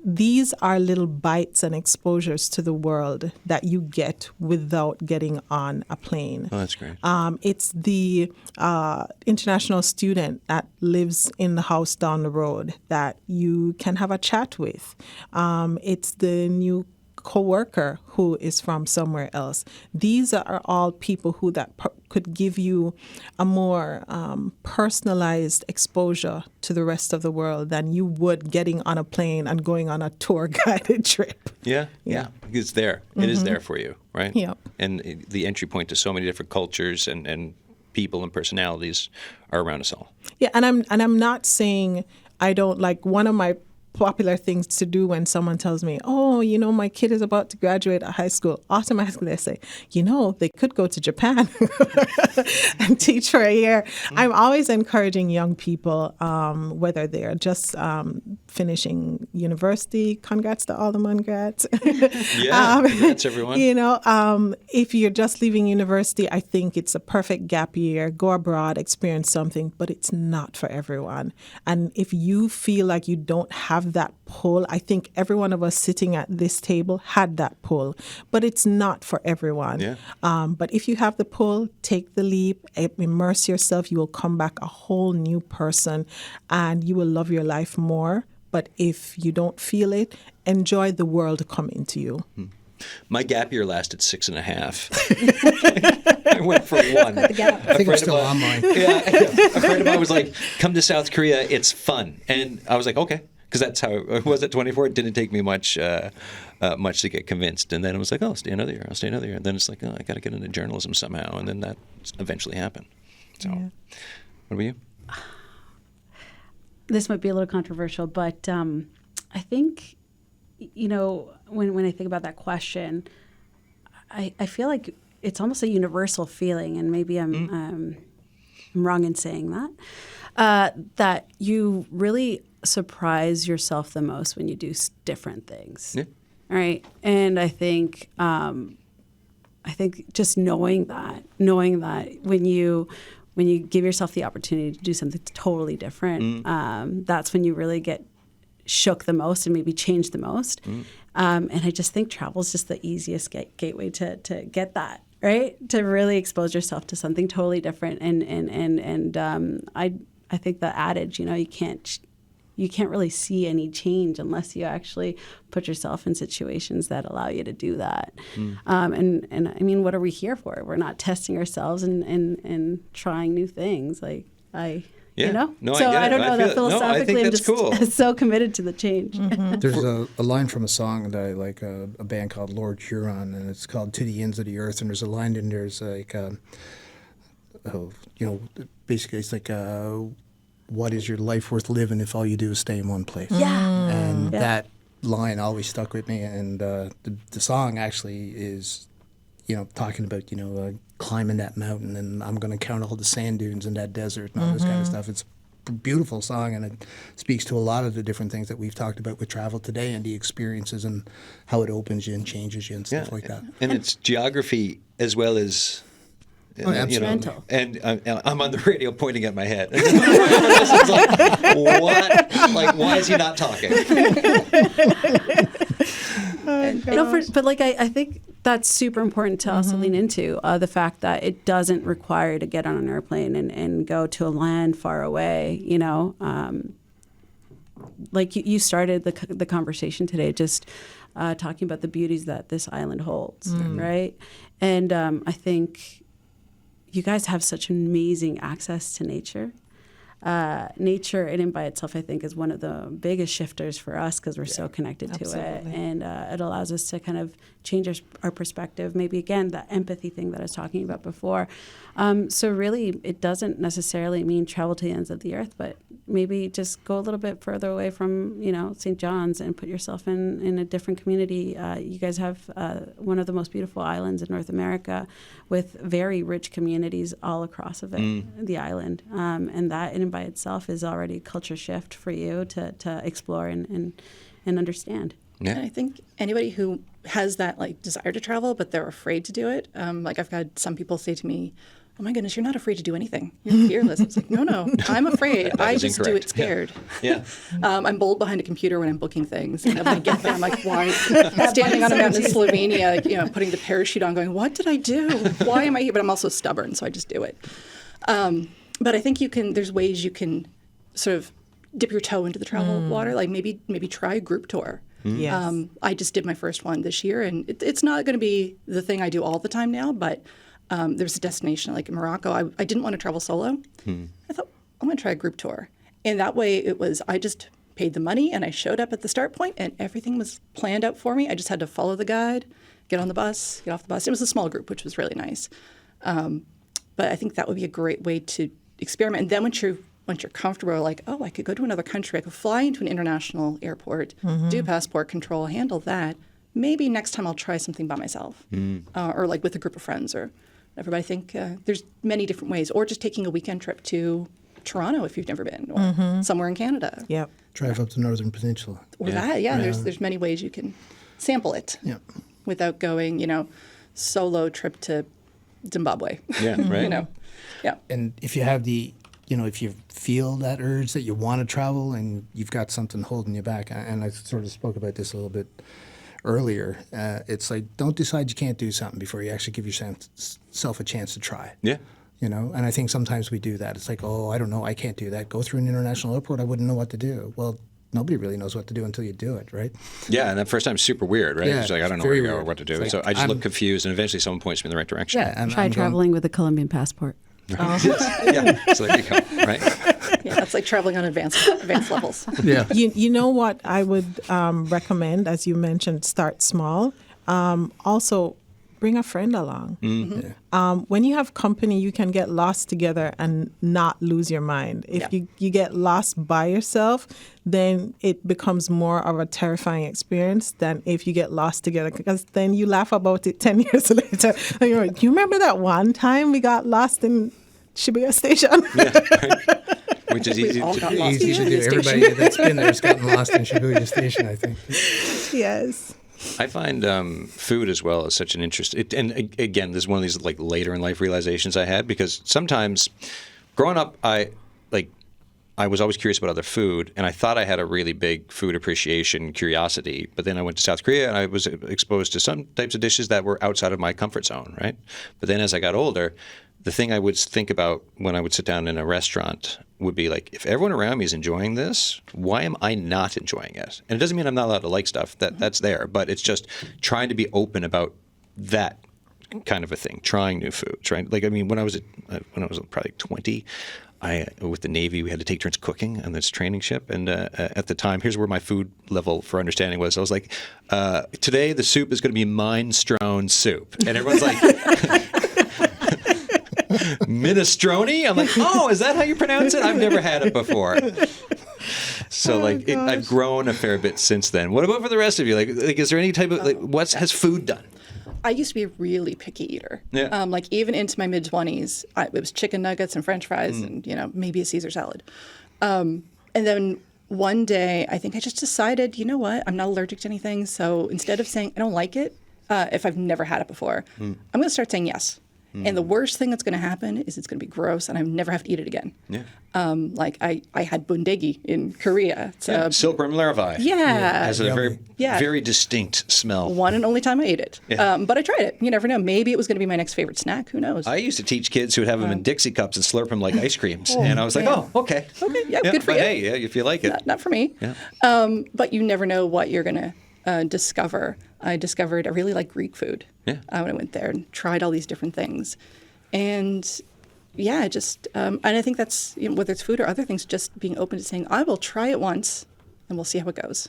these are little bites and exposures to the world that you get without getting on a plane. Oh, that's great. It's the international student that lives in the house down the road that you can have a chat with. It's the new coworker who is from somewhere else. These are all people who could give you a more personalized exposure to the rest of the world than you would getting on a plane and going on a tour guided trip. Yeah. It's there. It is there for you, right? Yep. And the entry point to so many different cultures and people and personalities are around us all. Yeah, and I'm not saying I don't like. One of my popular things to do when someone tells me, oh, my kid is about to graduate high school, automatically I say, they could go to Japan and teach for a year. I'm always encouraging young people, whether they're just finishing university, congrats to all the Mungrats. Yeah, congrats everyone. If you're just leaving university, I think it's a perfect gap year. Go abroad, experience something, but it's not for everyone. And if you feel like you don't have that pull, I think every one of us sitting at this table had that pull, but it's not for everyone. Yeah. But if you have the pull, take the leap, immerse yourself. You will come back a whole new person and you will love your life more. But if you don't feel it, enjoy the world coming to you. My gap year lasted 6.5. I went for one. I think I'm still on mine. Yeah, a friend of mine was like, come to South Korea, it's fun. And I was like, okay. Because that's how it was at 24. It didn't take me much to get convinced. And then I was like, oh, I'll stay another year. And then it's like, oh, I got to get into journalism somehow. And then that eventually happened. So, What about you? This might be a little controversial, but I think, when I think about that question, I feel like it's almost a universal feeling, and maybe I'm wrong in saying that, that you really surprise yourself the most when you do different things. Yeah. All right. And I think just knowing that when you give yourself the opportunity to do something totally different, that's when you really get shook the most and maybe change the most. And I just think travel is just the easiest gateway to get that, right? To really expose yourself to something totally different. And I think the adage, you can't really see any change unless you actually put yourself in situations that allow you to do that. And I mean, what are we here for? We're not testing ourselves and trying new things. No, So I don't know that philosophically. I think I'm that's just cool. so committed to the change. There's a line from a song that I like, a band called Lord Huron, and it's called To the Ends of the Earth. And there's a line in there's like, basically it's like, what is your life worth living if all you do is stay in one place? Yeah. And that line always stuck with me. And the song actually is, talking about, climbing that mountain, and I'm going to count all the sand dunes in that desert and all this kind of stuff. It's a beautiful song, and it speaks to a lot of the different things that we've talked about with travel today and the experiences and how it opens you and changes you and stuff like that. And it's geography as well as... Mental. And I'm on the radio pointing at my head. It's like, what? Like, why is he not talking? I think that's super important to also lean into the fact that it doesn't require to get on an airplane and go to a land far away. Like you started the conversation today, just talking about the beauties that this island holds, right? And I think you guys have such amazing access to nature. Nature in and by itself, I think, is one of the biggest shifters for us because we're so connected to it. And it allows us to kind of change our perspective. Maybe, again, that empathy thing that I was talking about before. So really, it doesn't necessarily mean travel to the ends of the earth, but maybe just go a little bit further away from, St. John's and put yourself in a different community. You guys have one of the most beautiful islands in North America with very rich communities all across of it, the island. And that in and by itself is already a culture shift for you to explore and understand. Yeah. And I think anybody who has that like desire to travel, but they're afraid to do it. Like I've had some people say to me, "Oh my goodness, you're not afraid to do anything. You're fearless." It's like, no, I'm afraid. I is just do incorrect. it scared. Yeah. I'm bold behind a computer when I'm booking things. And when I get there, I'm like, why? Standing on a mountain in Slovenia, like, putting the parachute on, going, what did I do? Why am I here? But I'm also stubborn, so I just do it. But I think there's ways you can sort of dip your toe into the travel water, like maybe try a group tour. Yes. I just did my first one this year, and it's not going to be the thing I do all the time now, but there's a destination like in Morocco. I didn't want to travel solo. I thought, I'm going to try a group tour. And that way I just paid the money and I showed up at the start point and everything was planned out for me. I just had to follow the guide, get on the bus, get off the bus. It was a small group, which was really nice. But I think that would be a great way to experiment. And then once you're comfortable, like, oh, I could go to another country. I could fly into an international airport, do passport control, handle that. Maybe next time I'll try something by myself or like with a group of friends or whatever. But I think there's many different ways. Or just taking a weekend trip to Toronto if you've never been or somewhere in Canada. Yep. Drive up the Northern Peninsula. Or that, there's many ways you can sample it without going, solo trip to Zimbabwe. Yeah, right. Yeah. And if you have if you feel that urge that you want to travel and you've got something holding you back, and I sort of spoke about this a little bit earlier, it's like don't decide you can't do something before you actually give yourself a chance to try. Yeah. And I think sometimes we do that. It's like, oh, I don't know, I can't do that. Go through an international airport, I wouldn't know what to do. Well, nobody really knows what to do until you do it, right? Yeah, and that first time's super weird, right? Yeah, it's like, I don't know very where to go or weird. what to do. It's like, So I just look confused, and eventually someone points me in the right direction. Yeah, Try traveling with a Colombian passport. Yeah, so there you go, right? Yeah, that's like traveling on advanced levels. Yeah. You know what I would recommend, as you mentioned, start small. Also, bring a friend along. When you have company, you can get lost together and not lose your mind. If you get lost by yourself, then it becomes more of a terrifying experience than if you get lost together, because then you laugh about it 10 years later. And you're like, you remember that one time we got lost in Shibuya Station? Right. Which is easy all to got do. lost. Easy to do. Everybody that's been there has gotten lost in Shibuya Station, I think. Yes. I find food as well is such an interest. And again, this is one of these like later in life realizations I had, because sometimes growing up, I was always curious about other food, and I thought I had a really big food appreciation curiosity. But then I went to South Korea, and I was exposed to some types of dishes that were outside of my comfort zone, right? But then as I got older, the thing I would think about when I would sit down in a restaurant would be like, if everyone around me is enjoying this, why am I not enjoying it? And it doesn't mean I'm not allowed to like stuff. That's there. But it's just trying to be open about that kind of a thing, trying new foods, right? Like, I mean, when I was probably 20, with the Navy, we had to take turns cooking on this training ship. And at the time, here's where my food level for understanding was. I was like, today the soup is going to be minestrone soup. And everyone's like, minestrone? I'm like, oh, is that how you pronounce it? I've never had it before. So I've grown a fair bit since then. What about for the rest of you? Like is there any type of what has food done? I used to be a really picky eater. Yeah. Even into my mid-20s, it was chicken nuggets and French fries and maybe a Caesar salad. And then one day, I think I just decided, you know what? I'm not allergic to anything. So instead of saying I don't like it, if I've never had it before, I'm going to start saying yes. And the worst thing that's going to happen is it's going to be gross, and I never have to eat it again. Yeah. I had bundegi in Korea. It's Silkworm larvae. Yeah. Has a very distinct smell. One and only time I ate it. Yeah. But I tried it. You never know. Maybe it was going to be my next favorite snack. Who knows? I used to teach kids who would have them in Dixie cups and slurp them like ice creams. And I was like, oh, okay. Okay, yeah, good for but you. Hey, yeah, if you like it. Not for me. Yeah. But you never know what you're going to discover. I discovered I really like Greek food when I went there and tried all these different things. And and I think that's, whether it's food or other things, just being open to saying, I will try it once and we'll see how it goes.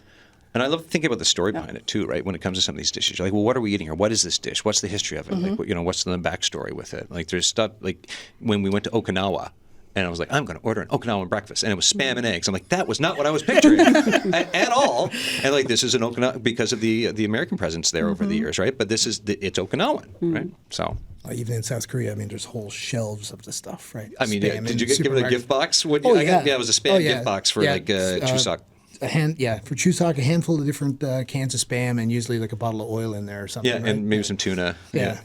And I love thinking about the story behind it too, right? When it comes to some of these dishes, you're like, well, what are we eating here? What is this dish? What's the history of it? Like, what's the backstory with it? Like, there's stuff like when we went to Okinawa, and I was like, I'm going to order an Okinawan breakfast, and it was spam and eggs. I'm like, that was not what I was picturing at all. And like, this is an Okinawa because of the American presence there over the years, right? But it's Okinawan, right? So. Even in South Korea, I mean, there's whole shelves of the stuff, right? I mean, Spam did you in get given a supermarkets. gift box? Oh, yeah. It was a spam gift box for Chuseok. for Chuseok, a handful of different cans of Spam, and usually like a bottle of oil in there or something. Yeah, right? and maybe some tuna. Yeah.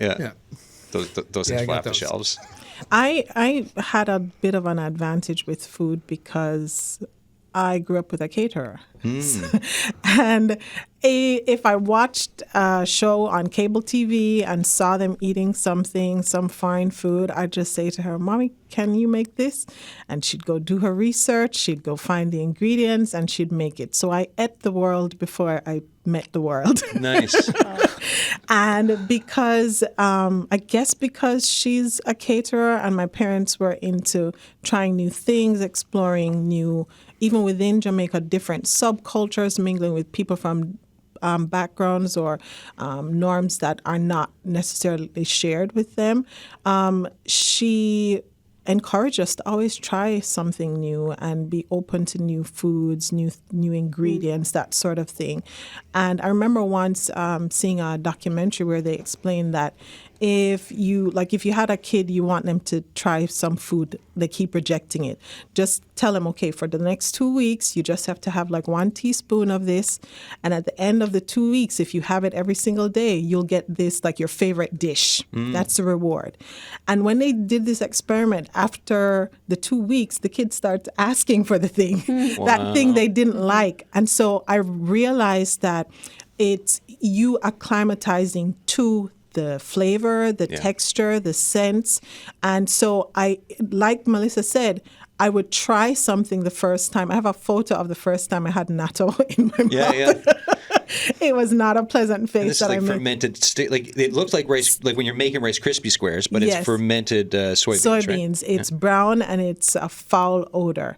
Those Yeah, things I fly got off the those. shelves. I had a bit of an advantage with food because I grew up with a caterer. And if I watched a show on cable TV and saw them eating something, some fine food, I'd just say to her, Mommy, can you make this? And she'd go do her research, she'd go find the ingredients, and she'd make it. So I ate the world before I met the world. Nice. And because, I guess because she's a caterer and my parents were into trying new things, exploring new, even within Jamaica, different subcultures, mingling with people from backgrounds or norms that are not necessarily shared with them, she encourage us to always try something new and be open to new foods, new ingredients, that sort of thing. And I remember once seeing a documentary where they explained that if you had a kid, you want them to try some food, they keep rejecting it. Just tell them, okay, for the next 2 weeks, you just have to have like 1 teaspoon of this. And at the end of the 2 weeks, if you have it every single day, you'll get this, like your favorite dish. That's the reward. And when they did this experiment, after the 2 weeks, the kids start asking for the thing, that thing they didn't like. And so I realized that it's you acclimatizing to the flavor, the texture, the scents. And so I, like Melissa said, I would try something the first time. I have a photo of the first time I had natto in my mouth. Yeah. It was not a pleasant face And this is that like I made. fermented, like it looks like rice, like when you're making Rice Krispie squares, but Yes. it's fermented soybeans. Soybeans. Right? It's brown and it's a foul odor.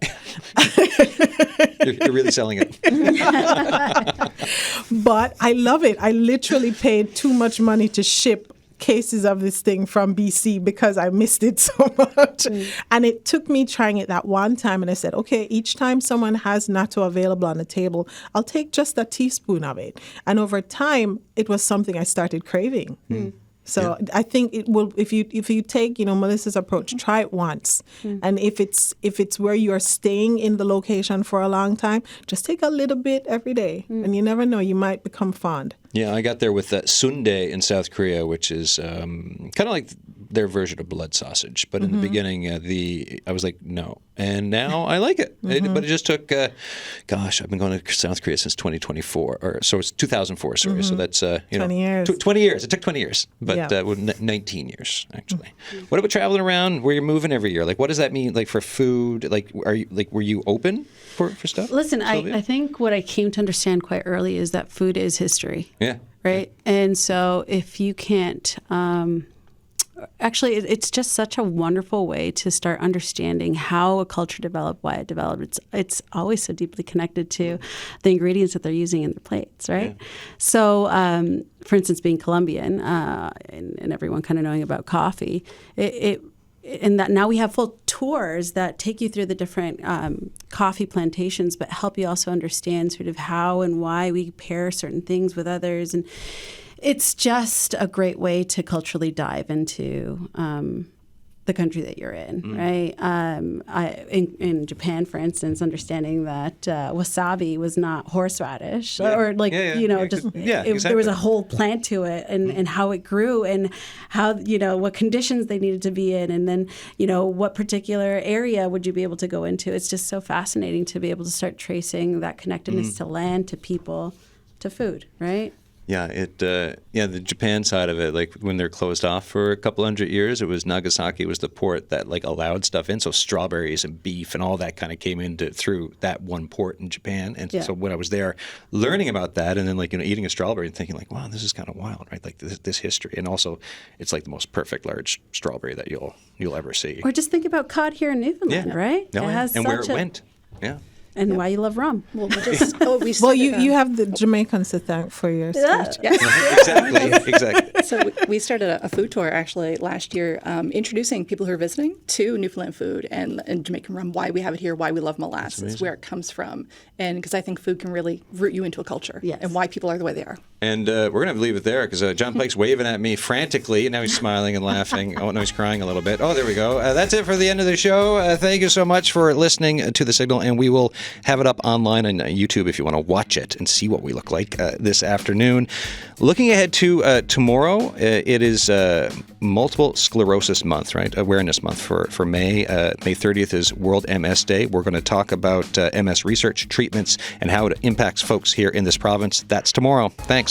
You're really selling it. But I love it. I literally paid too much money to ship cases of this thing from BC because I missed it so much. And it took me trying it that one time, and I said, okay, each time someone has natto available on the table, I'll take just a teaspoon of it. And over time, it was something I started craving. So I think it will, if you take, Melissa's approach, try it once. And if it's where you are staying in the location for a long time, just take a little bit every day. And you never know, you might become fond. Yeah, I got there with sundae in South Korea, which is kind of like their version of blood sausage. But in the beginning, I was like, no. And now I like it. But it just took, I've been going to South Korea since 2024. So it's 2004, sorry. So that's, 20 years. 20 years. It took 20 years. But 19 years, actually. What about traveling around where you're moving every year? Like, what does that mean, like, for food? Like, were you open for stuff? Listen, Sylvia? I think what I came to understand quite early is that food is history. Yeah. Right. And so if you can't, actually, it's just such a wonderful way to start understanding how a culture developed, why it developed. It's always so deeply connected to the ingredients that they're using in their plates, right? Yeah. So, for instance, being Colombian and everyone kind of knowing about coffee, and that now we have full tours that take you through the different coffee plantations, but help you also understand sort of how and why we pair certain things with others. And it's just a great way to culturally dive into the country that you're in, right? In Japan, for instance, understanding that wasabi was not horseradish, or like, there was a whole plant to it, and how it grew, and how, what conditions they needed to be in, and then, what particular area would you be able to go into. It's just so fascinating to be able to start tracing that connectedness to land, to people, to food, right? Yeah, the Japan side of it, like when they're closed off for a couple hundred years, it was Nagasaki was the port that like allowed stuff in. So strawberries and beef and all that kind of came in through that one port in Japan. And so when I was there learning about that, and then like, eating a strawberry and thinking like, wow, this is kind of wild, right? Like this history. And also it's like the most perfect large strawberry that you'll ever see. Or just think about cod here in Newfoundland, right? No, It has and where it such went. Yeah. And why you love rum. Well, we Well, you have the Jamaicans to thank for your speech. Exactly. So we started a food tour actually last year, introducing people who are visiting to Newfoundland food and Jamaican rum, why we have it here, why we love molasses, where it comes from, and because I think food can really root you into a culture Yes. and why people are the way they are. And we're going to leave it there because John Blake's waving at me frantically. Now he's smiling and laughing. Oh, no, he's crying a little bit. Oh, there we go. That's it for the end of the show. Thank you so much for listening to The Signal, and we will have it up online on YouTube if you want to watch it and see what we look like this afternoon. Looking ahead to tomorrow, it is Multiple Sclerosis Month, right? Awareness Month for May. May 30th is World MS Day. We're going to talk about MS research, treatments, and how it impacts folks here in this province. That's tomorrow. Thanks.